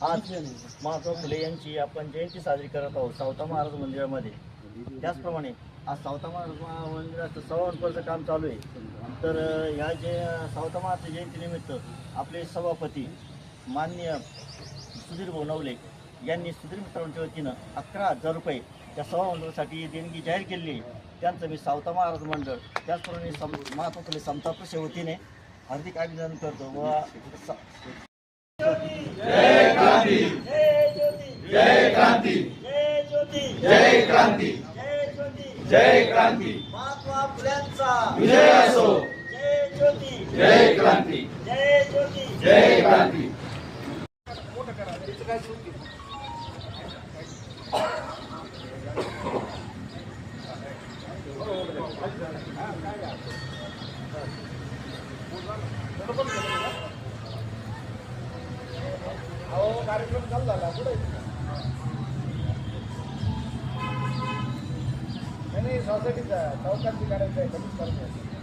आज महात्मा फुले यांची आपण जयंती साजरी करत आहोत सावता महाराज मंदिरामध्ये. त्याचप्रमाणे आज सावता महाराज मंदिराचं 1.25 वर्षाचं काम चालू आहे. तर ह्या जे सावता महाराज जयंतीनिमित्त आपले सभापती माननीय सुधीर बोनवले यांनी सुधीर मित्रांच्या वतीनं 11,000 रुपये त्या सभामंडळासाठी देणगी जाहीर केलेली आहे. त्यांचं मी सावता महाराज मंडळ त्याचप्रमाणे महात्मा फुले समता ट्रस्टच्या वतीने हार्दिक अभिनंदन करतो. व जय क्रांती, जय क्रांती, जय ज्योती, जय क्रांती, जय ज्योती, जय क्रांती, महात्मा फुल्यांचा विजय असो. जय ज्योती, जय क्रांती, जय ज्योती, जय क्रांती. कार्यक्रम चालू झाला कुठे नाही सोसायटीचा चौकात करायचं आहे कमीच करतो.